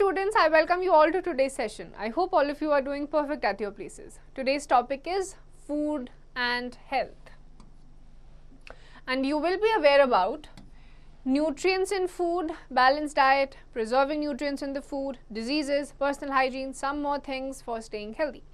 students, I welcome you all to today's session. I hope all of you are doing perfect at your places. Today's topic is food and health. And you will be aware about nutrients in food, balanced diet, preserving nutrients in the food, diseases, personal hygiene, some more things for staying healthy.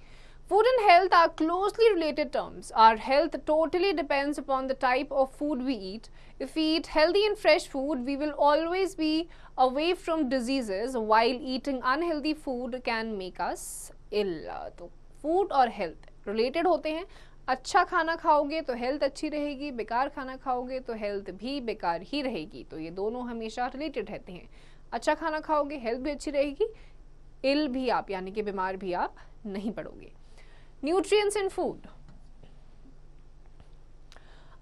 Food and health are closely related terms. Our health totally depends upon the type of food we eat. If we eat healthy and fresh food, we will always be away from diseases, while eating unhealthy food can make us ill. तो food और health related होते हैं. अच्छा खाना खाओगे तो health अच्छी रहेगी, बेकार खाना खाओगे तो हेल्थ भी बेकार ही रहेगी. तो ये दोनों हमेशा रिलेटेड रहते हैं. अच्छा खाना खाओगे हेल्थ भी अच्छी रहेगी, इल भी आप यानी कि बीमार भी आप नहीं पड़ोगे. Nutrients in food.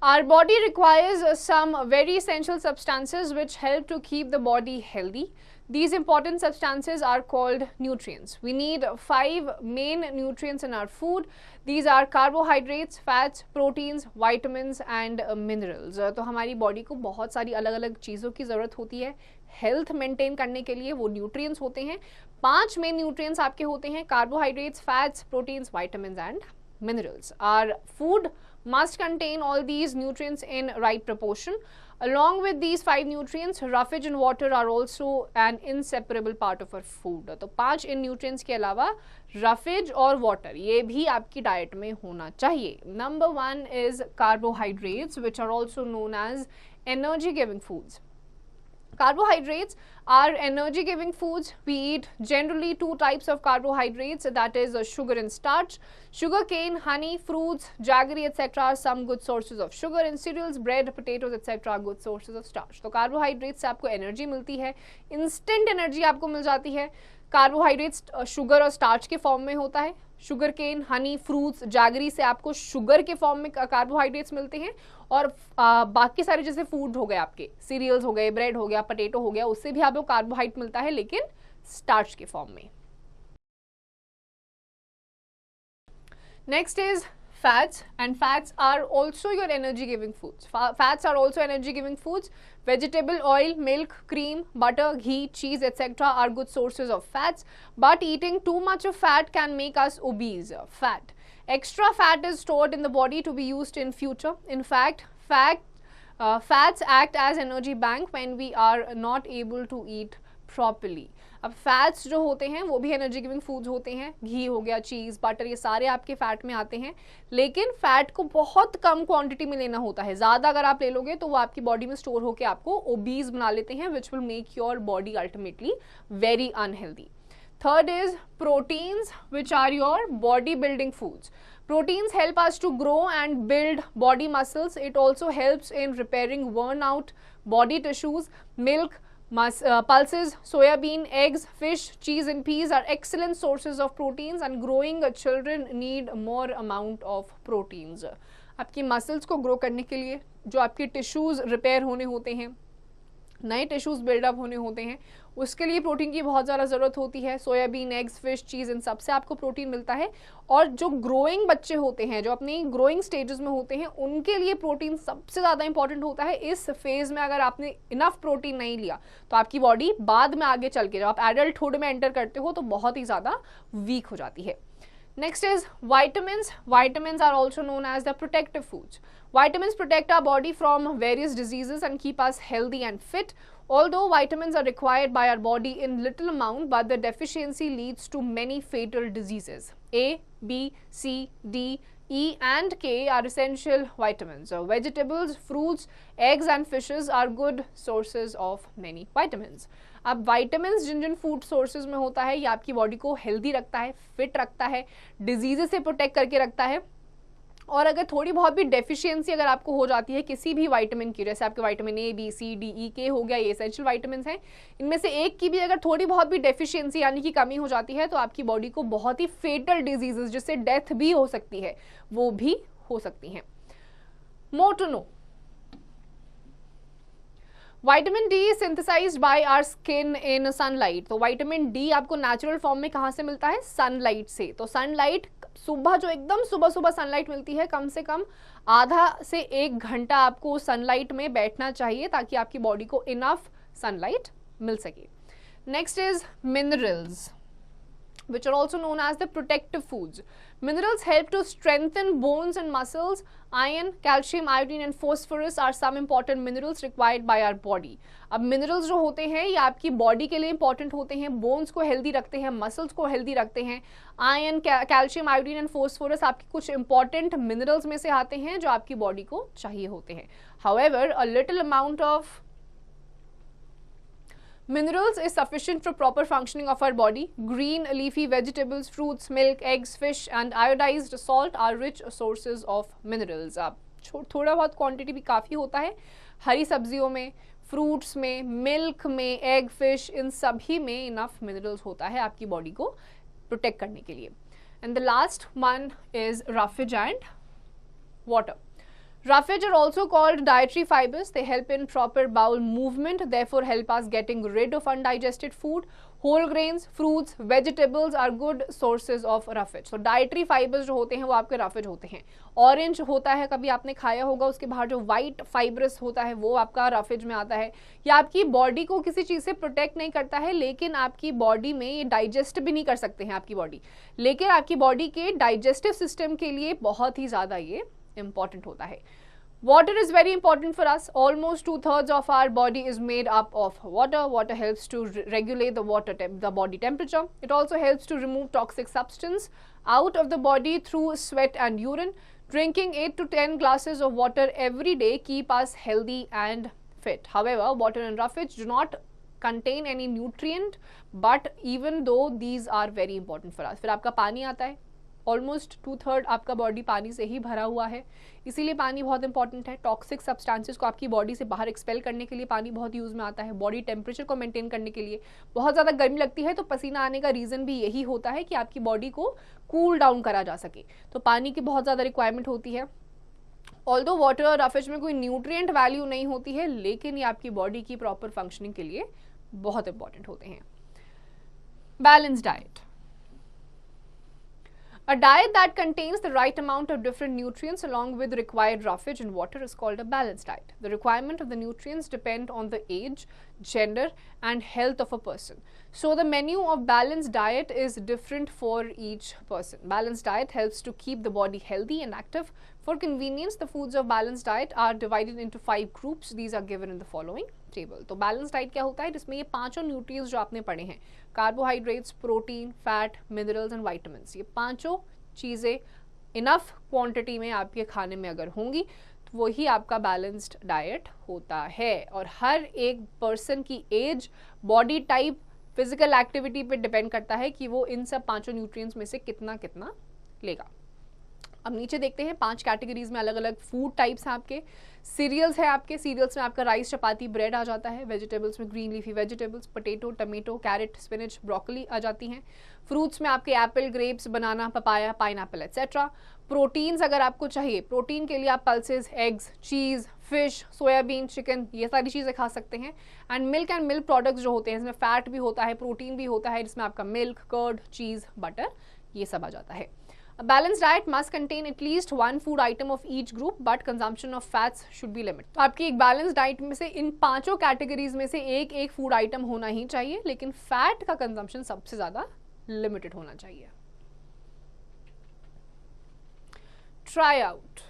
Our body requires some very essential substances which help to keep the body healthy. These important substances are called nutrients. We need 5 main nutrients in our food. These are carbohydrates, fats, proteins, vitamins and minerals. तो हमारी body को बहुत सारी अलग अलग चीज़ों की ज़रूरत होती है हेल्थ मेंटेन करने के लिए. वो न्यूट्रिएंट्स होते हैं. 5 मेन न्यूट्रिएंट्स आपके होते हैं: carbohydrates, fats, proteins, vitamins and minerals. Our food must contain all these nutrients in right proportion. Along with these 5 nutrients, roughage and water are also an inseparable part of our food. तो 5 इन nutrients के अलावा roughage और water ये भी आपकी diet में होना चाहिए. Number 1 is carbohydrates, which are also known as energy giving foods. Carbohydrates are energy giving foods. We eat generally 2 types of carbohydrates, that is sugar and starch. Sugarcane, honey, fruits, jaggery etc. are some good sources of sugar, and cereals, bread, potatoes etc. are good sources of starch. तो carbohydrates से आपको energy मिलती है, instant energy आपको मिल जाती है. Carbohydrates sugar और starch के फॉर्म में होता है. शुगर केन, हनी, फ्रूट्स, जागरी से आपको शुगर के फॉर्म में कार्बोहाइड्रेट्स मिलते हैं. और बाकी सारे जैसे फूड हो गए, आपके सीरियल्स हो गए, ब्रेड हो गया, पोटैटो हो गया, उससे भी आपको कार्बोहाइड्रेट मिलता है, लेकिन स्टार्च के फॉर्म में. Next is fats, and fats are also your energy giving foods. Fats are also energy giving foods. Vegetable oil, milk, cream, butter, ghee, cheese etc. are good sources of fats, but eating too much of fat can make us obese. Extra fat is stored in the body to be used in future. In fact, fats act as energy bank when we are not able to eat properly. अब fats जो होते हैं वो भी energy giving foods होते हैं. घी हो गया, चीज़, बटर, ये सारे आपके फैट में आते हैं, लेकिन फैट को बहुत कम क्वांटिटी में लेना होता है. ज़्यादा अगर आप ले लोगे तो वो आपकी बॉडी में स्टोर होकर आपको ओबीज बना लेते हैं, which will make your body ultimately very unhealthy. Third is proteins, which are your body building foods. Proteins help us to grow and build body muscles. It also helps in repairing worn out body tissues. Milk, pulses, soybean, eggs, fish, cheese and peas are excellent sources of proteins, and growing children need more amount of proteins. आपकी muscles को grow करने के लिए जो आपके tissues repair होने होते हैं, नए टिश्यूज बिल्डअप होने होते हैं, उसके लिए प्रोटीन की बहुत ज़्यादा ज़रूरत होती है. सोयाबीन, एग्स, फिश, चीज़, इन सबसे आपको प्रोटीन मिलता है. और जो ग्रोइंग बच्चे होते हैं, जो अपनी ग्रोइंग स्टेजेस में होते हैं, उनके लिए प्रोटीन सबसे ज़्यादा इंपॉर्टेंट होता है. इस फेज़ में अगर आपने इनफ प्रोटीन नहीं लिया तो आपकी बॉडी बाद में आगे चल के जब आप एडल्टहुड में एंटर करते हो तो बहुत ही ज़्यादा वीक हो जाती है. Next is vitamins. Vitamins are also known as the protective foods. Vitamins protect our body from various diseases and keep us healthy and fit. Although vitamins are required by our body in little amount, but the deficiency leads to many fatal diseases. A, B, C, D, E and K are essential vitamins. So vegetables, fruits, eggs and fishes are good sources of many vitamins. अब vitamin जिन जिन food sources में होता है ये आपकी body को healthy रखता है, fit रखता है, डिजीजेस से प्रोटेक्ट करके रखता है. और अगर थोड़ी बहुत भी डेफिशिएंसी अगर आपको हो जाती है किसी भी विटामिन की, जैसे आपके vitamin A, B, C, D, E, K हो गया, ये एसेंशियल विटामिन हैं, इनमें से एक की भी अगर थोड़ी बहुत भी डेफिशिएंसी यानी कि कमी हो जाती है तो आपकी बॉडी को बहुत ही फेटल डिजीजेस जिससे डेथ भी हो सकती है वो भी हो सकती हैं. More to know, vitamin D synthesised by our skin in sunlight. तो विटामिन डी आपको नेचुरल फॉर्म में कहाँ से मिलता है? सनलाइट से. तो सनलाइट सुबह जो एकदम सुबह सुबह सनलाइट मिलती है, कम से कम आधा से 1 घंटा आपको सनलाइट में बैठना चाहिए ताकि आपकी बॉडी को इनफ सनलाइट मिल सके. Next is minerals, which are also known as the protective foods. Minerals help to strengthen bones and muscles. Iron, calcium, iodine and phosphorus are some important minerals required by our body. अब minerals जो होते हैं ये आपकी body के लिए important होते हैं, bones को healthy रखते हैं, muscles को healthy रखते हैं. Iron, calcium, iodine and phosphorus आपकी कुछ important minerals में से आते हैं जो आपकी body को चाहिए होते हैं. However, a little amount of minerals is sufficient for proper functioning of our body. Green leafy vegetables, fruits, milk, eggs, fish and iodized salt are rich sources of minerals. अब थोड़ा बहुत क्वांटिटी भी काफ़ी होता है हरी सब्जियों में, फ्रूट्स में, मिल्क में, एग, फिश, इन सभी में इनफ मिनरल्स होता है आपकी बॉडी को प्रोटेक्ट करने के लिए. And the last one is roughage and water. Roughage are also called dietary fibers. They help in proper bowel movement, therefore help us getting rid of undigested food. Whole grains, fruits, vegetables are good sources of roughage. So dietary fibers जो होते हैं वो आपके roughage होते हैं. Orange होता है, कभी आपने खाया होगा, उसके बाहर जो white fibrous होता है वो आपका roughage में आता है. ये आपकी बॉडी को किसी चीज़ से प्रोटेक्ट नहीं करता है, लेकिन आपकी बॉडी में ये डाइजेस्ट भी नहीं कर सकते हैं आपकी बॉडी, लेकिन आपकी बॉडी के डाइजेस्टिव सिस्टम के लिए बहुत ही ज़्यादा ये important होता है. Water is very important for us. Almost 2/3 of our body is made up of water. Water helps to regulate the body temperature. It also helps to remove toxic substance out of the body through sweat and urine. Drinking 8 to 10 glasses of water every day keep us healthy and fit. However, water and roughage do not contain any nutrient, but even though these are very important for us. फिर आपका पानी आता है. Almost 2/3 आपका body पानी से ही भरा हुआ है, इसीलिए पानी बहुत इंपॉर्टेंट है. टॉक्सिक सब्सटेंसेस को आपकी बॉडी से बाहर एक्सपेल करने के लिए पानी बहुत यूज़ में आता है. बॉडी टेम्परेचर को मेंटेन करने के लिए, बहुत ज़्यादा गर्मी लगती है तो पसीना आने का रीज़न भी यही होता है कि आपकी बॉडी को कूल डाउन करा जा सके, तो पानी की बहुत ज़्यादा रिक्वायरमेंट होती है. ऑल्दो वाटर roughage में कोई न्यूट्रिएंट वैल्यू नहीं होती है, लेकिन ये आपकी बॉडी की प्रॉपर फंक्शनिंग के लिए बहुत इंपॉर्टेंट होते हैं. Balance diet. A diet that contains the right amount of different nutrients along with required roughage and water is called a balanced diet. The requirement of the nutrients depend on the age, gender and health of a person. So the menu of balanced diet is different for each person. Balanced diet helps to keep the body healthy and active. For convenience, the foods of balanced diet are divided into 5 groups. These are given in the following table. तो balance diet क्या होता है, जिसमें ये पांचों nutrients जो आपने पढ़े हैं, carbohydrates, protein, fat, minerals and vitamins, ये पांचों चीज़ें इनफ क्वांटिटी में आपके खाने में अगर होंगी तो वही आपका बैलेंस्ड डाइट होता है. और हर एक पर्सन की age, body type, physical activity पे डिपेंड करता है कि वो इन सब पांचों न्यूट्रिएंट्स में से कितना कितना लेगा. अब नीचे देखते हैं 5 कैटेगरीज में अलग अलग फूड टाइप्स हैं आपके. सीरियल्स है आपके, सीरियल्स में आपका राइस, चपाती, ब्रेड आ जाता है. वेजिटेबल्स में green leafy vegetables, potato, tomato, carrot, spinach, broccoli आ जाती हैं. फ्रूट्स में आपके apple, grapes, banana, papaya, pineapple etcetera. Proteins अगर आपको चाहिए, प्रोटीन के लिए आप pulses, eggs, cheese, fish, soybean, chicken, ये सारी चीज़ें खा सकते हैं. एंड मिल्क प्रोडक्ट्स जो होते हैं, इसमें फैट भी होता है, प्रोटीन भी होता है, जिसमें आपका मिल्क, कर्ड, चीज़, बटर, ये सब आ जाता है. A balanced diet must contain at least one food item of each group, but consumption of fats should be limited. तो आपकी एक बैलेंस डाइट में से इन पांचों कैटेगरीज में से एक एक फूड आइटम होना ही चाहिए, लेकिन फैट का कंजम्पशन सबसे ज्यादा लिमिटेड होना चाहिए. Try out.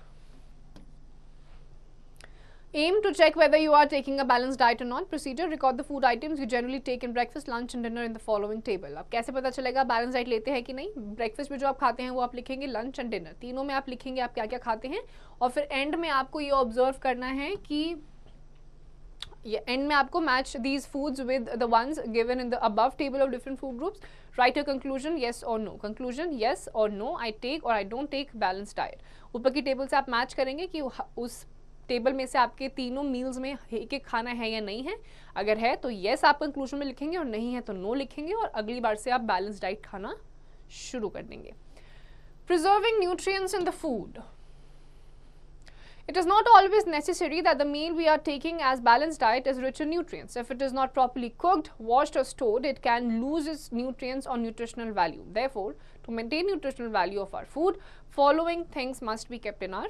Aim to check whether you are taking a balanced diet or not. Procedure: record the food items you generally take in breakfast, lunch and dinner in the following table. अब कैसे पता चलेगा balance diet लेते हैं कि नहीं? Breakfast में जो आप खाते हैं वो आप लिखेंगे, लंच एंड डिनर तीनों में आप लिखेंगे आप क्या क्या खाते हैं, और फिर एंड में आपको ये ऑब्जर्व करना है कि ये एंड में आपको match these foods with the ones given in the above table of different food groups. Right your conclusion, yes और नो. कंक्लूजन येस और नो, आई टेक और I don't take balance diet. ऊपर की table से आप match करेंगे कि उस टेबल में से आपके तीनों मील्स में एक एक खाना है या नहीं है. अगर है तो येस आप कंक्लूजन में लिखेंगे, और नहीं है तो नो लिखेंगे, और अगली बार से आप बैलेंस डाइट खाना शुरू कर देंगे. Preserving nutrients in the food. It is not always necessary that the meal we are taking as balanced diet is rich in nutrients. If it is not properly cooked, washed or stored, it can lose its nutrients or nutritional value. Therefore, to maintain nutritional value of our food, following things must be kept in our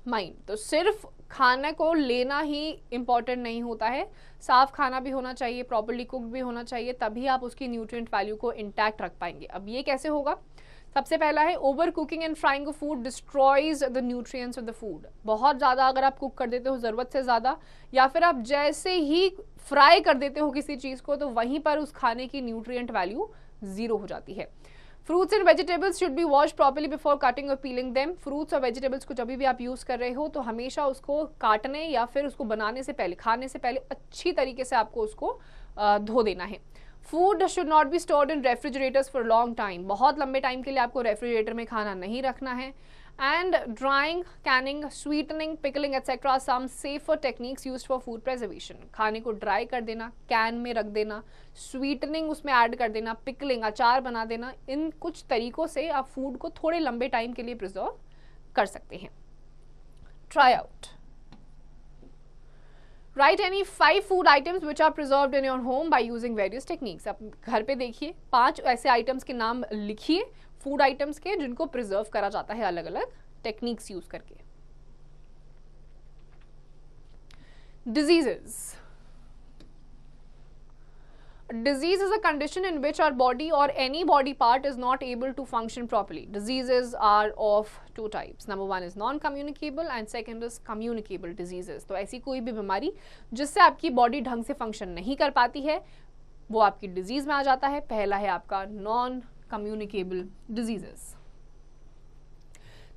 mind. तो सिर्फ खाने को लेना ही important नहीं होता है, साफ खाना भी होना चाहिए, प्रॉपर्ली कुक्ड भी होना चाहिए, तभी आप उसकी न्यूट्रिएंट वैल्यू को इंटैक्ट रख पाएंगे। अब ये कैसे होगा? सबसे पहला है over cooking and frying of food destroys the nutrients of the food. बहुत ज़्यादा अगर आप कुक कर देते हो ज़रूरत से ज़्यादा, या फिर आप जैसे ही फ्राई कर देते हो किसी चीज़ को, तो वहीं पर उस खाने की न्यूट्रिएंट वैल्यू ज़ीरो हो जाती है। Fruits and vegetables should be wash properly before cutting और पीलिंग देम। फ्रूट्स और वेजिटेबल्स को जब भी आप यूज़ कर रहे हो तो हमेशा उसको काटने या फिर उसको बनाने से पहले, खाने से पहले अच्छी तरीके से आपको उसको धो देना है। Food should not be stored in refrigerators for long time. बहुत लंबे टाइम के लिए आपको रेफ्रिजरेटर में खाना नहीं रखना है। And drying, canning, sweetening, pickling etcetera some safer techniques used for food preservation. खाने को ड्राई कर देना, कैन में रख देना, स्वीटनिंग उसमें ऐड कर देना, पिकलिंग अचार बना देना, इन कुछ तरीकों से आप फूड को थोड़े लंबे टाइम के लिए प्रिजर्व कर सकते हैं। Try out. Write any 5 food items which are preserved in your home by using various techniques. आप घर पे देखिए 5 ऐसे आइटम्स के नाम लिखिए, फूड आइटम्स के, जिनको प्रिजर्व करा जाता है अलग अलग टेक्निक्स यूज करके। Diseases. Disease is a condition in which our body or any body part is not able to function properly. Diseases are of 2 types. Number 1 is non-communicable and second is communicable diseases. तो ऐसी कोई भी बीमारी जिससे आपकी body ढंग से function नहीं कर पाती है, वो आपकी डिजीज में आ जाता है। पहला है आपका non-communicable diseases.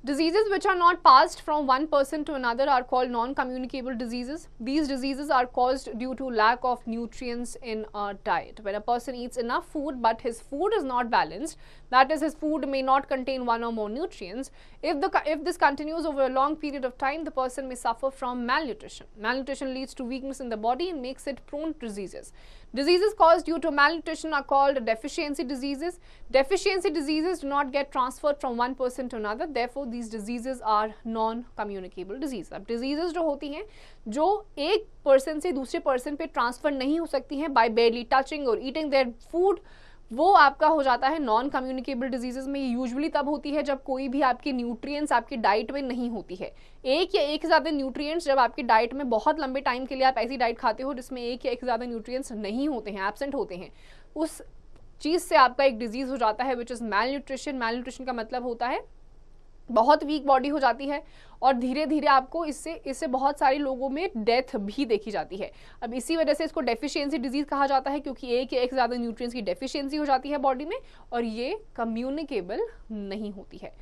Diseases which are not passed from one person to another are called non-communicable diseases. These diseases are caused due to lack of nutrients in our diet. When a person eats enough food but his food is not balanced, that is, his food may not contain one or more nutrients, if this continues over a long period of time, the person may suffer from malnutrition. Malnutrition leads to weakness in the body and makes it prone to diseases. Diseases caused due to malnutrition are called deficiency diseases. Deficiency diseases do not get transferred from one person to another. Therefore, these diseases are non-communicable diseases. अब diseases जो होती हैं, जो एक person से दूसरे person पे transfer नहीं हो सकती हैं by barely touching or eating their food, वो आपका हो जाता है नॉन कम्युनिकेबल डिजीजेज में। ये यूजुअली तब होती है जब कोई भी आपके न्यूट्रिएंट्स आपकी डाइट में नहीं होती है। एक या एक से ज़्यादा न्यूट्रिएंट्स जब आपकी डाइट में बहुत लंबे टाइम के लिए आप ऐसी डाइट खाते हो जिसमें एक या एक से ज़्यादा न्यूट्रिएंट्स नहीं होते हैं, एब्सेंट होते हैं, उस चीज़ से आपका एक डिजीज़ हो जाता है विच इज़ मैलन्यूट्रिशन। मैलन्यूट्रिशन का मतलब होता है बहुत वीक बॉडी हो जाती है और धीरे धीरे आपको इससे बहुत सारे लोगों में डेथ भी देखी जाती है। अब इसी वजह से इसको डेफिशिएंसी डिजीज कहा जाता है, क्योंकि एक या एक से ज़्यादा न्यूट्रिएंट्स की डेफिशिएंसी हो जाती है बॉडी में और ये कम्युनिकेबल नहीं होती है।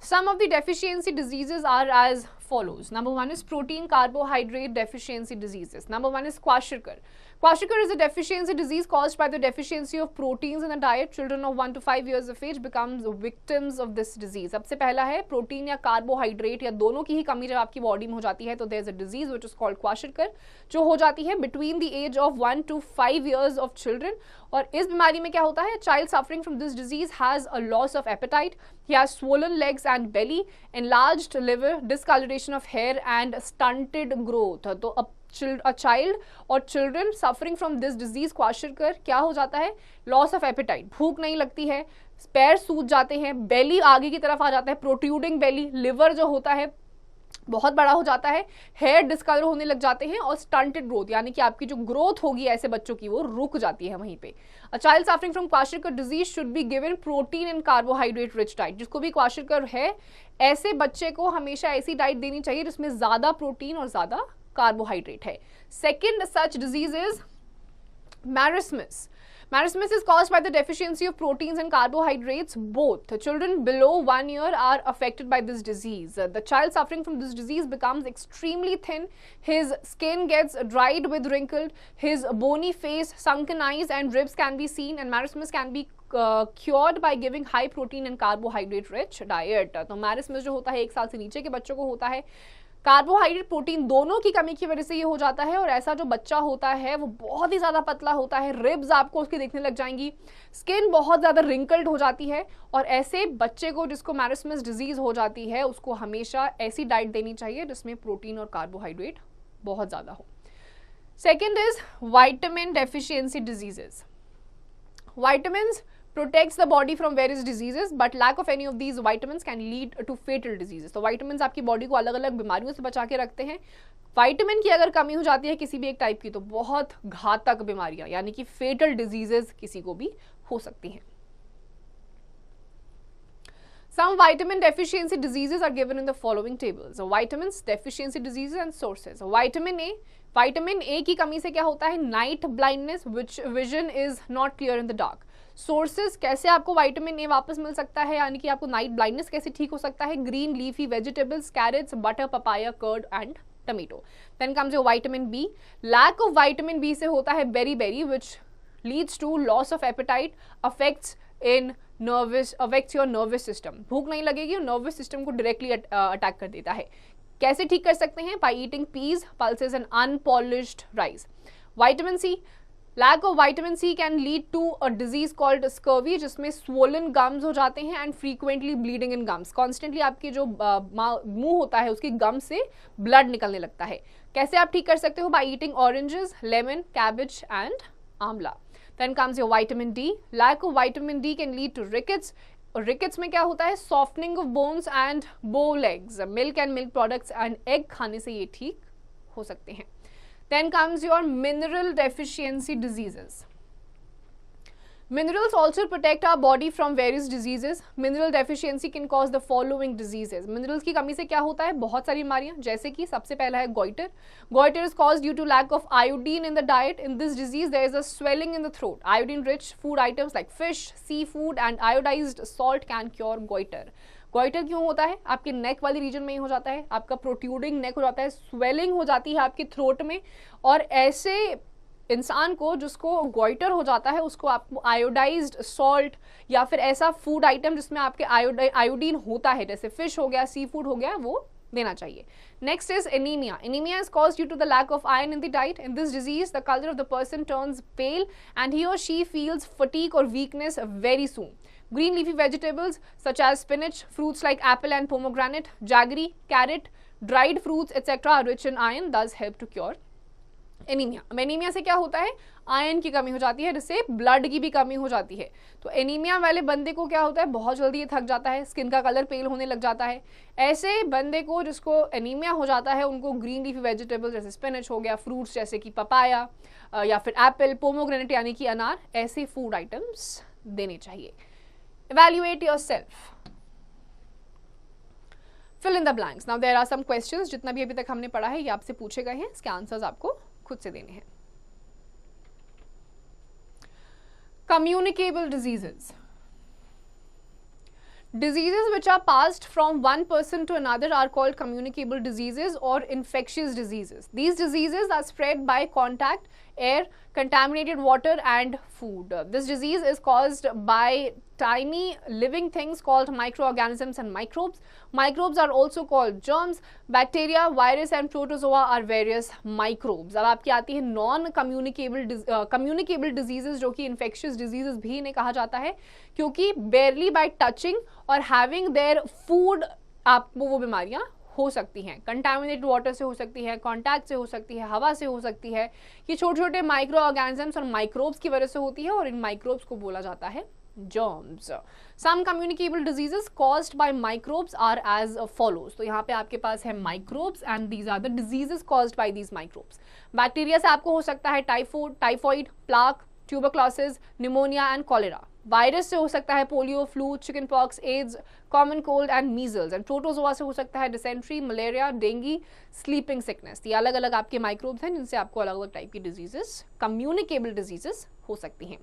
Some of the deficiency diseases are as follows. Number 1 is protein carbohydrate deficiency diseases. Number 1 is kwashiorkor. Kwashiorkor is a deficiency disease caused by the deficiency of proteins in the diet. Children of 1 to 5 years of age becomes victims of this disease. सबसे पहला है protein या carbohydrate या दोनों की ही कमी जब आपकी बॉडी में हो जाती है तो there is a disease which is called kwashiorkor, जो हो जाती है between the age of 1 to 5 years of children. और इस बीमारी में क्या होता है? Child suffering from this disease has a loss of appetite, he has swollen legs and belly, enlarged liver, discoloration of hair and stunted growth. तो a child or children suffering from this disease kwashiorkor क्या हो जाता है? Loss of appetite, भूख नहीं लगती है, पैर सूज जाते हैं, belly आगे की तरफ आ जाता है, protruding belly, liver जो होता है बहुत बड़ा हो जाता है, हेयर डिस्कलर होने लग जाते हैं और स्टंटेड ग्रोथ, यानी कि आपकी जो ग्रोथ होगी ऐसे बच्चों की वो रुक जाती है वहीं पे। A child suffering from kwashiorkor disease should be given protein and carbohydrate rich diet. जिसको भी kwashiorkor है ऐसे बच्चे को हमेशा ऐसी डाइट देनी चाहिए जिसमें ज्यादा प्रोटीन और ज्यादा कार्बोहाइड्रेट है। Second such disease is marismus. Marismus is caused by the deficiency of proteins and carbohydrates both. Children below 1 year are affected by this disease. The child suffering from this disease becomes extremely thin, his skin gets dried with wrinkled, his bony face, sunken eyes and ribs can be seen, and marismus can be cured by giving high protein and carbohydrate rich diet. तो marismus जो होता है 1 साल से नीचे के बच्चों को होता है, कार्बोहाइड्रेट प्रोटीन दोनों की कमी की वजह से ये हो जाता है और ऐसा जो बच्चा होता है वो बहुत ही ज़्यादा पतला होता है, रिब्स आपको उसकी दिखने लग जाएंगी, स्किन बहुत ज़्यादा रिंकल्ड हो जाती है। और ऐसे बच्चे को जिसको मैरिस्मस डिजीज़ हो जाती है उसको हमेशा ऐसी डाइट देनी चाहिए जिसमें प्रोटीन और कार्बोहाइड्रेट बहुत ज़्यादा हो। Second is vitamin deficiency diseases. Vitamins protects the body from various diseases, but lack of any of these vitamins can lead to fatal diseases. तो vitamins आपकी body को अलग अलग बीमारियों से बचा के रखते हैं. विटामिन की अगर कमी हो जाती है किसी भी एक टाइप की तो बहुत घातक बीमारियां यानी कि फेटल डिजीजेस किसी को भी हो सकती हैं. Some vitamin deficiency diseases are given in the following tables. So, vitamins, deficiency diseases and sources. So, vitamin A की कमी से क्या होता है? Night blindness, which vision is not clear in the dark. Sources, कैसे आपको विटामिन ए वापस मिल सकता है यानी कि आपको नाइट ब्लाइंडनेस कैसे ठीक हो सकता है? Green leafy vegetables, carrots, butter, papaya, curd and tomato. Then comes your vitamin B. Lack of vitamin B से होता है बेरी which leads to loss of appetite, affects your nervous system. भूख नहीं लगेगी और नर्वस सिस्टम को डायरेक्टली अटैक कर देता है. कैसे ठीक कर सकते हैं? By eating peas, pulses and unpolished rice. Vitamin C, lack of vitamin C can lead to a disease called scurvy जिसमें स्वोलन गम्स हो जाते हैं and frequently bleeding in gums. Constantly आपके जो मुंह होता है उसकी गम से ब्लड निकलने लगता है. कैसे आप ठीक कर सकते हो? By eating oranges, lemon, cabbage and आंवला. Then comes your vitamin D. Lack of vitamin D can lead to rickets. और rickets में क्या होता है? Softening of bones and bow legs. Milk and milk products and egg खाने से ये ठीक हो सकते हैं. Then comes your mineral deficiency diseases. Minerals also protect our body from various diseases. Mineral deficiency can cause the following diseases. Minerals की कमी से क्या होता है? बहुत सारी बीमारियां, जैसे कि सबसे पहला है goiter. Goiter is caused due to lack of iodine in the diet. In this disease, there is a swelling in the throat. Iodine-rich food items like fish, seafood, and iodized salt can cure goiter. Goitre क्यों होता है? आपके नेक वाली reason में ही हो जाता है. आपका प्रोट्रूडिंग नेक हो जाता है, स्वेलिंग हो जाती है आपकी थ्रोट में, और ऐसे इंसान को जिसको गोइटर हो जाता है उसको आपको आयोडाइज्ड सॉल्ट या फिर ऐसा फूड आइटम जिसमें आपके आयोडीन होता है, जैसे फिश हो गया, सी फूड हो गया, वो देना चाहिए. Next is anemia. Anemia is caused due to the lack of iron in the diet. In this disease, the color of the person turns pale and he or she feels fatigue or weakness very soon. Green leafy vegetables such as spinach, fruits like apple and pomegranate, jaggery, carrot, dried fruits, etc. are rich in iron, thus help to cure anaemia. Anaemia से क्या होता है? Iron की कमी हो जाती है, जिससे ब्लड की भी कमी हो जाती है. तो एनीमिया वाले बंदे को क्या होता है? बहुत जल्दी ये थक जाता है, स्किन का कलर पेल होने लग जाता है. ऐसे बंदे को जिसको एनीमिया हो जाता है उनको ग्रीन लीफी वेजिटेबल जैसे स्पिनच हो गया, फ्रूट्स जैसे कि पपाया या फिर एप्पल, पोमोग्रेनेट यानी कि अनार, ऐसे फूड आइटम्स देने चाहिए. Evaluate yourself. Fill in the blanks. Now there are some questions. जितना भी अभी तक हमने पढ़ा है ये आपसे पूछे गए हैं, इसके आंसर्स आपको खुद से देने हैं. Communicable diseases. Diseases which are passed from one person to another are called communicable diseases or infectious diseases. These diseases are spread by contact, air, contaminated water and food. This disease is caused by tiny living things called microorganisms and microbes. Microbes are also called germs. Bacteria, virus and protozoa are various microbes. अब आपकी आती है non communicable diseases, जो कि infectious diseases भी इन्हें कहा जाता है, क्योंकि बेरली बाय टचिंग और हैविंग देयर फूड आपको वो बीमारियां हो सकती हैं. कंटामिनेटेड वाटर से हो सकती है, कॉन्टैक्ट से हो सकती है, हवा से हो सकती है. ये छोटे छोटे माइक्रो ऑर्गेनिजम्स और माइक्रोब्स की वजह से होती है और इन माइक्रोब्स को बोला जाता है germs. Some communicable diseases caused by microbes are as follows. तो यहाँ पे आपके पास है microbes and these are the diseases caused by these microbes. Bacteria से आपको हो सकता है typhoid, plague, tuberculosis, pneumonia and cholera. Virus से हो सकता है polio, flu, chicken pox, AIDS, common cold and measles. And protozoa से हो सकता है dysentery, malaria, dengue, sleeping sickness. ये अलग अलग आपके माइक्रोब्स हैं जिनसे आपको अलग अलग टाइप की डिजीजेस, कम्युनिकेबल डिजीजेस हो सकती हैं.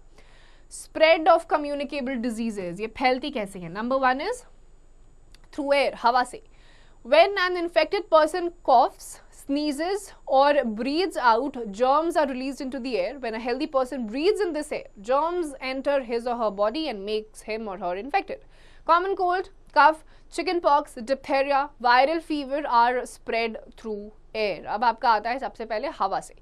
स्प्रेड ऑफ कम्युनिकेबल डिजीजेस, ये फैलती कैसे हैं? नंबर 1 इज थ्रू एयर, हवा से. When an infected person coughs, sneezes or breathes out, germs are released into the air. When a healthy person breathes in this air, germs enter his or her body and makes him or her infected. Common cold, cough, chicken pox, diphtheria, viral fever are spread through air. अब आपका आता है सबसे पहले हवा से.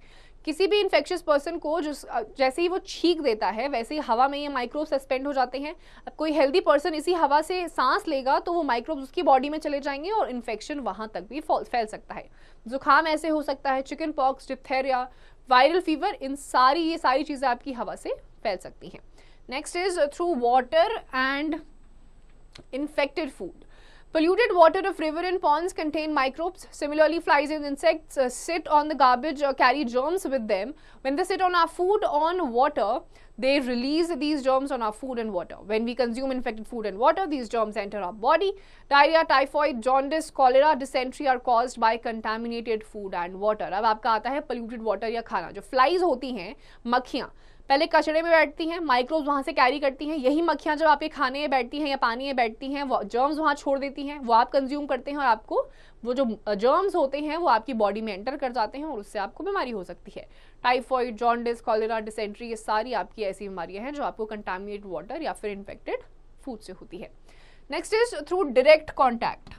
किसी भी इन्फेक्शियस पर्सन को जैसे ही वो छींक देता है वैसे ही हवा में ये माइक्रोब सस्पेंड हो जाते हैं. अब कोई हेल्दी पर्सन इसी हवा से सांस लेगा तो वो माइक्रोब्स उसकी बॉडी में चले जाएंगे और इन्फेक्शन वहां तक भी फैल सकता है. जुकाम ऐसे हो सकता है, chicken pox, diphtheria, viral fever, ये सारी चीजें आपकी हवा से फैल सकती हैं. Next is through water and infected food. Polluted water of river and ponds contain microbes. Similarly, flies and insects sit on the garbage or carry germs with them. When they sit on our food, on water, they release these germs on our food and water. When we consume infected food and water, these germs enter our body. Diarrhea, typhoid, jaundice, cholera, dysentery are caused by contaminated food and water. अब आपका आता है polluted water या खाना. जो flies होती हैं, मक्खियाँ, पहले कचड़े में बैठती हैं, माइक्रोब्स वहाँ से कैरी करती हैं. यही मक्खियाँ जब आपके खाने में बैठती हैं या पानी में बैठती हैं, वो जर्म्स वहाँ छोड़ देती हैं, वो आप कंज्यूम करते हैं और आपको वो जो जर्म्स होते हैं वो आपकी बॉडी में एंटर कर जाते हैं और उससे आपको बीमारी हो सकती है. टाइफॉइड, जॉन्डिस, कॉलेरा, डिसेंट्री, ये सारी आपकी ऐसी बीमारियाँ हैं जो आपको कंटामिनेटेड वाटर या फिर इन्फेक्टेड फूड से होती है. Next is through direct contact.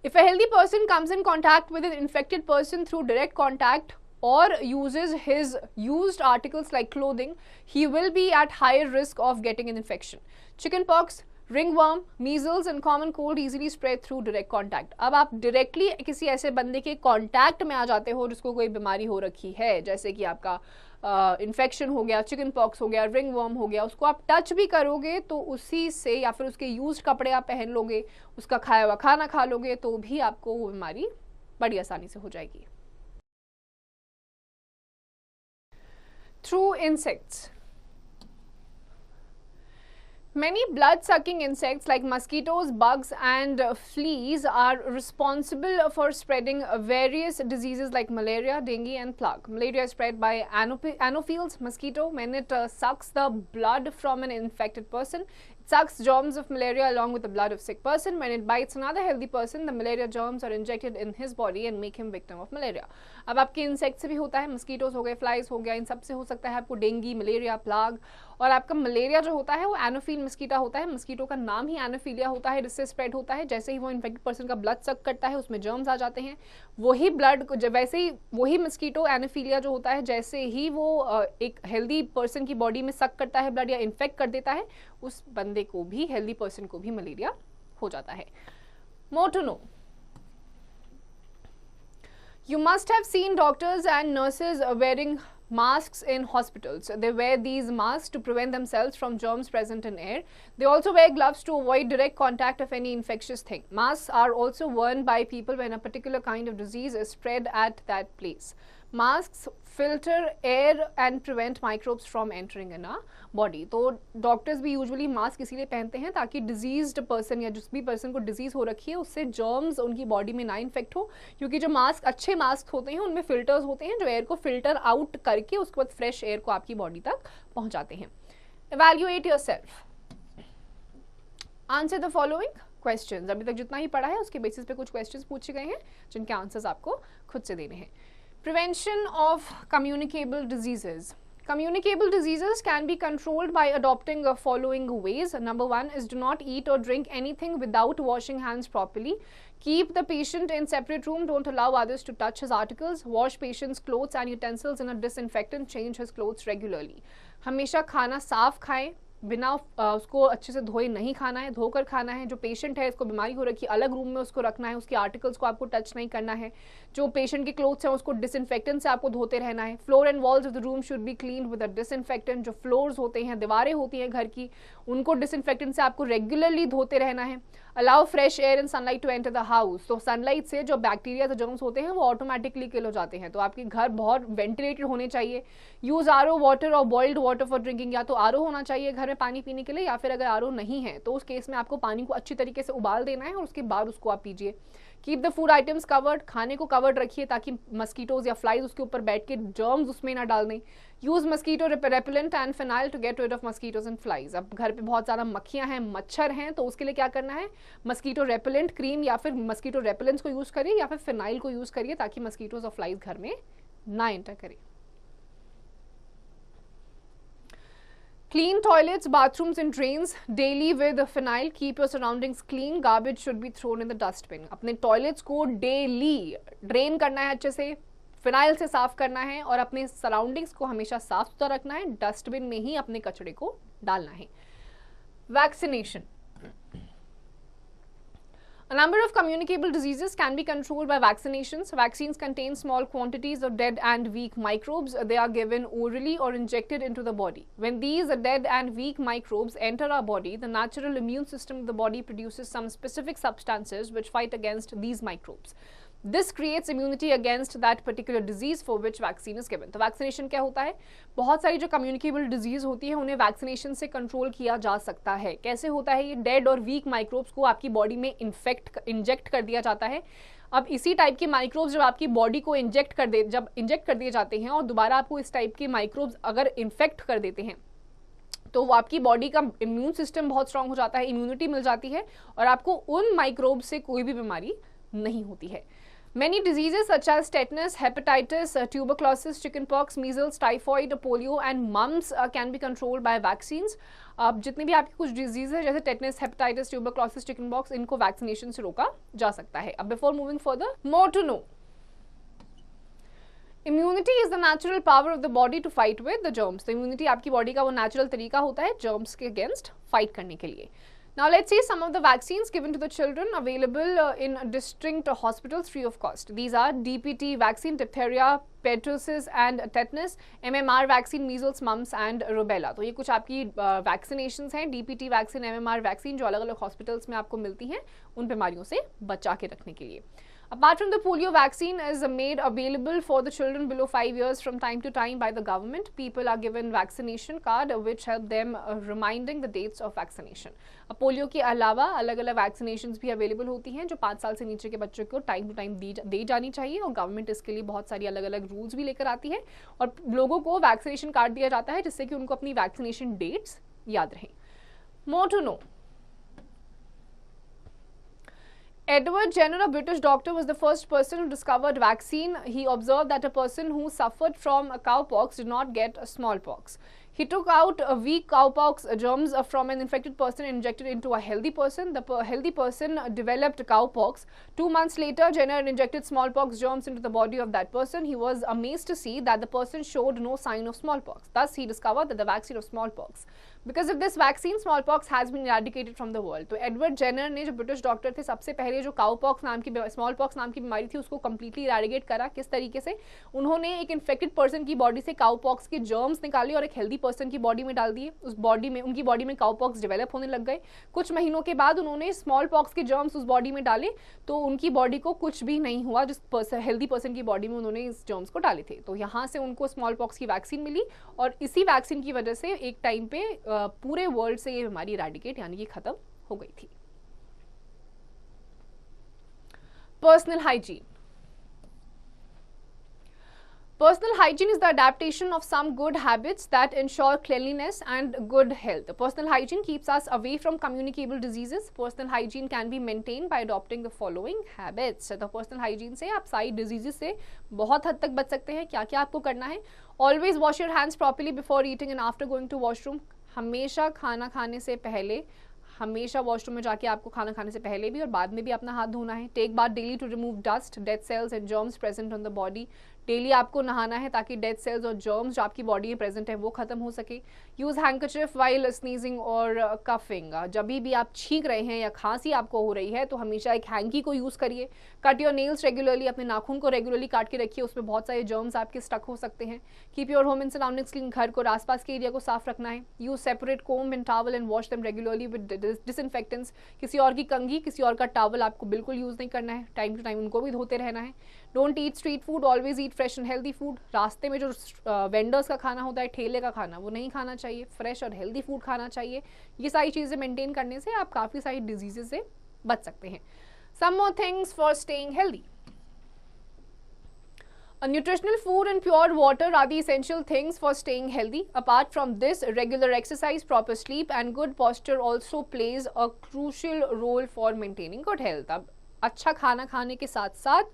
If a healthy person comes in contact with an infected person through direct contact or uses his used articles like clothing, he will be at higher risk of getting an infection. Chickenpox, ringworm, measles and common cold easily spread through direct contact. अब आप directly किसी ऐसे बंदे के contact में आ जाते हो जिसको कोई बीमारी हो रखी है, जैसे कि आपका इन्फेक्शन हो गया, चिकन पॉक्स हो गया, रिंग वर्म हो गया, उसको आप टच भी करोगे तो उसी से, या फिर उसके यूज्ड कपड़े आप पहन लोगे, उसका खाया हुआ खाना खा लोगे, तो भी आपको वो बीमारी बड़ी आसानी से हो जाएगी. Through insects. Many blood-sucking insects like mosquitoes, bugs and fleas are responsible for spreading various diseases like malaria, dengue and plague. Malaria is spread by Anopheles mosquito when it sucks the blood from an infected person. It sucks germs of malaria along with the blood of sick person. When it bites another healthy person, the malaria germs are injected in his body and make him victim of malaria. अब आपके insect से भी होता है, mosquitoes हो गए, flies हो गया, इन सब से हो सकता है आपको डेंगी, मलेरिया, प्लाग. और आपका मलेरिया जो होता है वो एनोफिल मस्कीटा होता है. मस्कीटो का नाम ही एनोफिलिया होता है, जिससे स्प्रेड होता है. जैसे ही वो इन्फेक्टेड पर्सन का ब्लड सक करता है, उसमें जर्म्स आ जाते हैं. वही ब्लड, वैसे ही वही मस्कीटो एनोफिलिया जो होता है, जैसे ही वो एक हेल्दी पर्सन की बॉडी में सक करता है ब्लड या इन्फेक्ट कर देता है, उस बंदे को भी, हेल्दी पर्सन को भी मलेरिया हो जाता है. More to know. You must have seen doctors and nurses wearing masks in hospitals. They wear these masks to prevent themselves from germs present in air. They also wear gloves to avoid direct contact of any infectious thing. Masks are also worn by people when a particular kind of disease is spread at that place. Masks filter air and prevent microbes from entering in our body. तो doctors भी usually mask इसीलिए पहनते हैं ताकि diseased person या जिस भी person को डिजीज हो रखी है उससे जर्म्स उनकी बॉडी में ना इन्फेक्ट हो, क्योंकि जो मास्क, अच्छे मास्क होते हैं उनमें फिल्टर्स होते हैं जो एयर को फिल्टर आउट करके उसके बाद फ्रेश एयर को आपकी बॉडी तक पहुंचाते हैं. Evaluate yourself. Answer the following questions. अभी तक जितना ही पढ़ा है उसके बेसिस पे कुछ क्वेश्चंस पूछे गए हैं जिनके आंसर्स आपको खुद से देने हैं. Prevention of communicable diseases. Communicable diseases can be controlled by adopting the following ways. Number one is do not eat or drink anything without washing hands properly. Keep the patient in separate room. Don't allow others to touch his articles. Wash patient's clothes and utensils in a disinfectant. Change his clothes regularly. हमेशा खाना साफ खाएं, बिना उसको अच्छे से धोए नहीं खाना है, धोकर खाना है. जो पेशेंट है, इसको बीमारी हो रखी है, अलग रूम में उसको रखना है, उसके आर्टिकल्स को आपको टच नहीं करना है. जो पेशेंट के क्लोथ्स हैं उसको डिसइंफेक्टेंट से आपको धोते रहना है. Floor and walls of the room should be cleaned with a disinfectant. जो फ्लोर्स होते हैं, दीवारें होती हैं घर की, उनको डिसइंफेक्टेंट से आपको रेगुलरली धोते रहना है. Allow fresh air and sunlight to enter the house. तो सनलाइट से जो बैक्टीरिया और जर्म्स होते हैं वो ऑटोमेटिकली किल हो जाते हैं. तो आपके घर बहुत वेंटिलेटेड होने चाहिए. यूज आरओ वाटर और बॉइल्ड वाटर फॉर ड्रिंकिंग. या तो आरओ होना चाहिए घर में पानी पीने के लिए, या फिर अगर आरओ नहीं है तो उस केस में आपको पानी को अच्छी तरीके से उबाल देना है और उसके बाद उसको आप पीजिए. Keep the food items covered. खाने को कवर्ड रखिए ताकि मस्कीटोज या फ्लाइज उसके ऊपर बैठ के जर्म्स उसमें ना डाल दें. Use mosquito repellent and phenyl to get rid of mosquitoes and flies. अब घर पे बहुत ज़्यादा मक्खियां हैं, मच्छर हैं, तो उसके लिए क्या करना है, मस्कीटो रेपेलेंट क्रीम या फिर मस्कीटो रेपेलेंट्स को यूज़ करिए या फिर फिनाइल को यूज़ करिए ताकि मस्कीटोज और फ्लाइज घर में ना एंटर करें. Clean toilets, bathrooms and drains daily with phenyl. Keep your surroundings clean. Garbage should be thrown in the dustbin. अपने टॉयलेट्स को डेली ड्रेन करना है, अच्छे से फिनाइल से साफ करना है और अपने सराउंडिंग्स को हमेशा साफ सुथरा रखना है. डस्टबिन में ही अपने कचरे को डालना है. Vaccination. A number of communicable diseases can be controlled by vaccinations. Vaccines contain small quantities of dead and weak microbes. They are given orally or injected into the body. When these dead and weak microbes enter our body, the natural immune system of the body produces some specific substances which fight against these microbes. This creates immunity against that particular disease for which vaccine is given. तो vaccination क्या होता है? बहुत सारी जो communicable disease होती है उन्हें वैक्सीनेशन से कंट्रोल किया जा सकता है. कैसे होता है? ये डेड और वीक माइक्रोब्स को आपकी बॉडी में इंजेक्ट कर दिया जाता है. अब इसी टाइप के माइक्रोब्स जब आपकी बॉडी को इंजेक्ट कर दिए जाते हैं और दोबारा आपको इस टाइप के माइक्रोब्स अगर इन्फेक्ट कर देते हैं तो वो आपकी बॉडी का इम्यून सिस्टम बहुत स्ट्रांग हो जाता है, इम्यूनिटी मिल जाती है और आपको उन माइक्रोब से कोई भी बीमारी नहीं होती है. Many diseases such as tetanus, hepatitis, tuberculosis, chickenpox, measles, typhoid, polio and mumps can be controlled by vaccines. अब जितनी भी आपकी कुछ डिजीज है जैसे टेटनस, हेपेटाइटिस, ट्यूबरक्लोसिस, चिकनपॉक्स, इनको वैक्सीनेशन से रोका जा सकता है. अब before moving further, more to know. Immunity is the natural power of the body to fight with the germs. तो इम्यूनिटी आपकी बॉडी का वो नेचुरल तरीका होता है जर्म्स के अगेंस्ट फाइट करने के लिए. Now let's see some of the vaccines given to the children available in district hospitals free of cost. These are DPT vaccine, diphtheria, pertussis and tetanus, MMR vaccine, measles, mumps and rubella. तो ये कुछ आपकी vaccinations हैं, DPT vaccine, MMR vaccine जो अलग अलग hospitals में आपको मिलती हैं उन बीमारियों से बचा के रखने के लिए. Apart from the polio vaccine is made available for the children below 5 years from time to time by the government. People are given vaccination card which help them reminding the dates of vaccination. अब polio के अलावा अलग अलग vaccinations भी available होती हैं जो 5 साल से नीचे के बच्चों को टाइम टू टाइम दी जानी चाहिए और गवर्नमेंट इसके लिए बहुत सारी अलग अलग रूल्स भी लेकर आती है और लोगों को वैक्सीनेशन कार्ड दिया जाता है जिससे कि उनको अपनी वैक्सीनेशन डेट्स याद रहें. More to know. Edward Jenner, a British doctor, was the first person who discovered vaccine. He observed that a person who suffered from cowpox did not get smallpox. He took out weak cowpox germs from an infected person and injected into a healthy person. The healthy person developed cowpox. 2 months later, Jenner injected smallpox germs into the body of that person. He was amazed to see that the person showed no sign of smallpox. Thus, he discovered that the vaccine of smallpox. Because of this vaccine, smallpox has been eradicated from the world. तो Edward Jenner ने जो British doctor थे सबसे पहले जो cowpox नाम की smallpox नाम की बीमारी थी उसको कम्प्लीटली इरेडिकेट करा. किस तरीके से? उन्होंने एक इन्फेक्टेड पर्सन की बॉडी से काउपॉक्स के जर्म्स निकाले और एक हेल्दी पर्सन की बॉडी में डाल दिए. उस बॉडी में उनकी बॉडी में काउपॉक्स डेवलप होने लग गए. कुछ महीनों के बाद उन्होंने स्मॉल पॉक्स के जर्म्स उस बॉडी में डाले तो उनकी बॉडी को कुछ भी नहीं हुआ जिस हेल्दी पर्सन की बॉडी में उन्होंने इस जर्म्स को डाले थे. तो यहाँ से उनको स्मॉल पॉक्स की वैक्सीन मिली और इसी वैक्सीन की वजह से एक टाइम पे पूरे वर्ल्ड से ये बीमारी इरेडिकेट यानी कि खत्म हो गई थी. Personal hygiene. Personal hygiene is the adaptation of some good habits that ensure cleanliness and good health. Personal hygiene keeps us away from communicable diseases. Personal hygiene can be maintained by adopting the following habits. तो personal hygiene से आप सारी diseases से बहुत हद तक बच सकते हैं. क्या क्या आपको करना है? Always wash your hands properly before eating and after going to washroom. हमेशा खाना खाने से पहले हमेशा वॉशरूम में जाके आपको खाना खाने से पहले भी और बाद में भी अपना हाथ धोना है. Take bath daily to remove dust, dead cells and germs present on the body. Daily आपको नहाना है ताकि डेड सेल्स और जर्म्स जो आपकी बॉडी में प्रेजेंट है वो खत्म हो सके. यूज हैंकरचिफ वाइल स्नीजिंग और कफिंग. जब भी आप छींक रहे हैं या खांसी आपको हो रही है तो हमेशा एक हैंकी को यूज करिए. Cut your nails regularly. अपने नाखून को रेगुलरली काट के रखिए, उसमें बहुत सारे जर्म्स आपके स्टक हो सकते हैं. Keep your home and surroundings clean. घर को आसपास के एरिया को साफ रखना है. Use separate comb and towel and wash them regularly with disinfectants. किसी और की कंघी, किसी और का टॉवल आपको बिल्कुल यूज नहीं करना है. टाइम टू टाइम उनको भी धोते रहना है. Don't eat street food, always eat fresh and healthy food. रास्ते में जो वेंडर्स का खाना होता है, ठेले का खाना, वो नहीं खाना चाहिए. फ्रेश और हेल्दी फूड खाना चाहिए. ये सारी चीज़ें मेंटेन करने से आप काफ़ी सारी डिजीजेस से बच सकते हैं. Some more things for staying healthy. A nutritional food and pure water are the essential things for staying healthy. Apart from this, regular exercise, proper sleep and good posture also plays a crucial role for maintaining good health. अब अच्छा खाना खाने के साथ साथ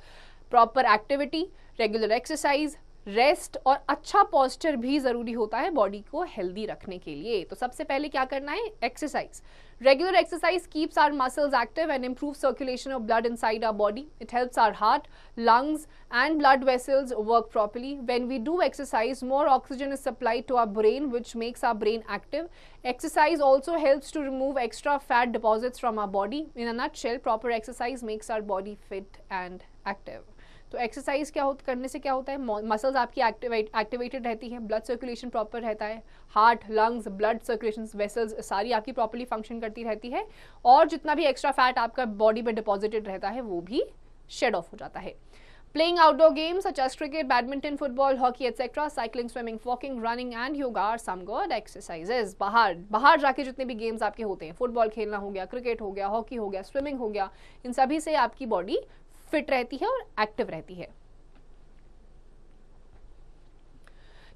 proper activity, regular exercise, rest और अच्छा posture भी ज़रूरी होता है बॉडी को हेल्दी रखने के लिए। तो सबसे पहले क्या करना है, exercise. Regular exercise keeps our muscles active and improves circulation of blood inside our body. It helps our heart, lungs and blood vessels work properly. When we do exercise, more oxygen is supplied to our brain, which makes our brain active. Exercise also helps to remove extra fat deposits from our body. In a nutshell, proper exercise makes our body fit and active. तो exercise करने से क्या होता है, muscles आपकी activated रहती है, blood circulation proper रहता है, heart, lungs, blood circulation, vessels सारी आपकी प्रॉपर्ली फंक्शन करती रहती है, और जितना भी एक्स्ट्रा फैट आपका बॉडी में डिपॉजिटेड रहता है वो भी शेड ऑफ हो जाता है। Playing outdoor games such as cricket, badminton, football, hockey, etc., cycling, swimming, walking, running and yoga are some good exercises. बाहर जाके जितने भी गेम्स आपके होते हैं, फुटबॉल खेलना हो गया, क्रिकेट हो गया, हॉकी हो गया, स्विमिंग हो गया, इन सभी से आपकी बॉडी फिट रहती है और एक्टिव रहती है।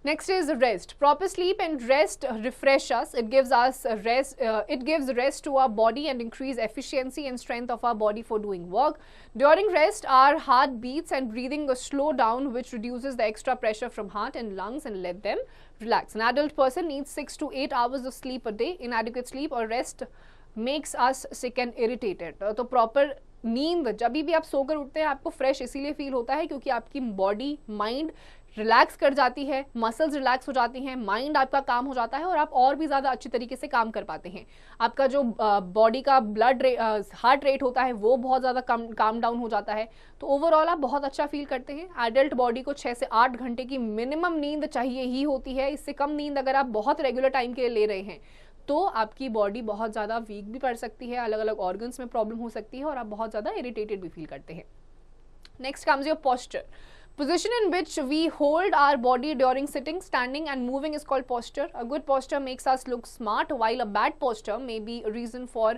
Next is rest. Proper sleep and rest refresh us. It gives us rest. It gives rest to our body and increase efficiency and strength of our body for doing work. During rest, our heart beats and breathing slow down, which reduces the extra pressure from heart and lungs and let them relax. An adult person needs 6 to 8 hours of sleep a day. Inadequate sleep or rest makes us sick and irritated. तो proper नींद, जब भी आप सोकर उठते हैं आपको fresh इसीलिए फील होता है क्योंकि आपकी बॉडी, माइंड रिलैक्स कर जाती है, मसल्स रिलैक्स हो जाती हैं, माइंड आपका काम हो जाता है और आप और भी ज़्यादा अच्छी तरीके से काम कर पाते हैं। आपका जो बॉडी का हार्ट रेट होता है वो बहुत ज़्यादा काम डाउन हो जाता है। तो ओवरऑल आप बहुत अच्छा फील करते हैं। एडल्ट बॉडी को 6 से 8 घंटे की मिनिमम नींद चाहिए ही होती है। इससे कम नींद अगर आप बहुत रेगुलर टाइम के लिए ले रहे हैं तो आपकी बॉडी बहुत ज़्यादा वीक भी पड़ सकती है, अलग अलग ऑर्गन्स में प्रॉब्लम हो सकती है और आप बहुत ज़्यादा इरिटेटेड भी फील करते हैं। Next comes your posture. Position in which we hold our body during sitting, standing and moving is called posture. A good posture makes us look smart, while a bad posture may be a reason for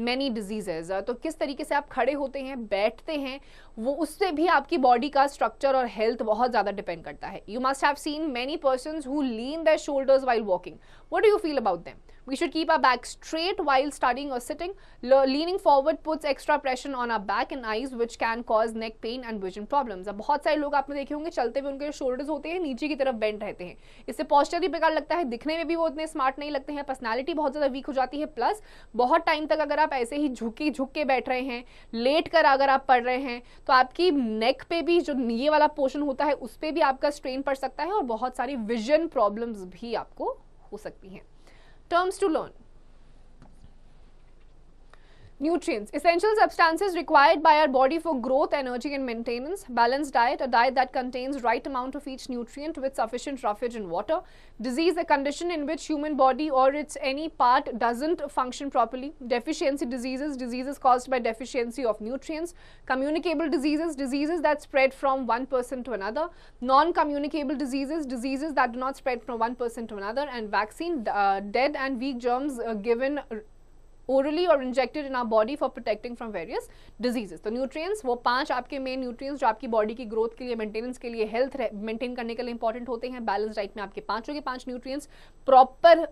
many diseases. तो किस तरीके से आप खड़े होते हैं, बैठते हैं, वो उससे भी आपकी बॉडी का स्ट्रक्चर और हेल्थ बहुत ज़्यादा डिपेंड करता है। You must have seen many persons who lean their shoulders while walking. What do you feel about them? We should keep our back straight while studying or sitting. Leaning forward puts extra pressure on our back and eyes, which can cause neck pain and vision problems. अब बहुत सारे लोग आपने देखे होंगे चलते हुए उनके शोल्डर्स होते हैं नीचे की तरफ बेंड रहते हैं, इससे पॉस्चर भी बेकार लगता है, दिखने में भी वो उतने स्मार्ट नहीं लगते हैं, पर्सनैलिटी बहुत ज़्यादा वीक हो जाती है। प्लस बहुत टाइम तक अगर आप ऐसे ही झुक के बैठ रहे हैं, लेट कर अगर आप पढ़ रहे हैं तो आपकी नेक पे भी जो ये वाला पोर्शन होता है उस पर भी आपका स्ट्रेन पड़ सकता है और बहुत सारी विजन प्रॉब्लम्स भी आपको हो सकती हैं। Terms to learn. Nutrients, essential substances required by our body for growth, energy and maintenance. Balanced diet, a diet that contains right amount of each nutrient with sufficient roughage and water. Disease, a condition in which human body or its any part doesn't function properly. Deficiency diseases, diseases caused by deficiency of nutrients. Communicable diseases, diseases that spread from one person to another. Non-communicable diseases, diseases that do not spread from one person to another. And vaccine, dead and weak germs given orally or injected in our body for protecting from various diseases. तो nutrients, वो 5 आपके main nutrients जो आपकी body की growth के लिए, maintenance के लिए, हेल्थ मेंटेन करने के लिए इंपॉर्टेंट होते हैं। बैलेंस डाइट में आपके 5 के 5 न्यूट्रिएंट्स प्रॉपर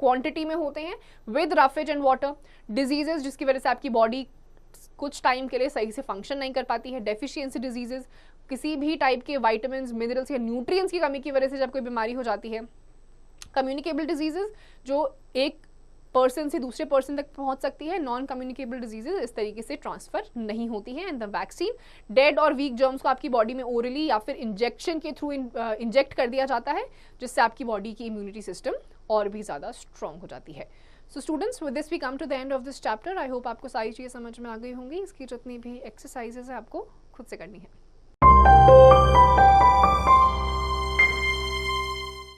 क्वांटिटी में होते हैं with roughage and water. Diseases जिसकी वजह से आपकी बॉडी कुछ टाइम के लिए सही से फंक्शन नहीं कर पाती है। डेफिशिएंसी डिजीजेस, किसी भी टाइप के वाइटामिन, मिनरल्स या न्यूट्रिएंट्स की कमी की वजह से जब कोई बीमारी हो जाती है। कम्युनिकेबल डिजीजेस जो एक पर्सन से दूसरे पर्सन तक पहुंच सकती है। नॉन कम्युनिकेबल डिजीजेज इस तरीके से ट्रांसफर नहीं होती हैं। एंड द वैक्सीन, डेड और वीक जर्म्स को आपकी बॉडी में ओरली या फिर इंजेक्शन के थ्रू इंजेक्ट कर दिया जाता है, जिससे आपकी बॉडी की इम्यूनिटी सिस्टम और भी ज़्यादा स्ट्रॉन्ग हो जाती है। So students, with this we come to the end of this chapter. I hope आपको सारी चीज़ें समझ में आ गई होंगी। इसकी जितनी भी एक्सरसाइजेज है आपको खुद से करनी है।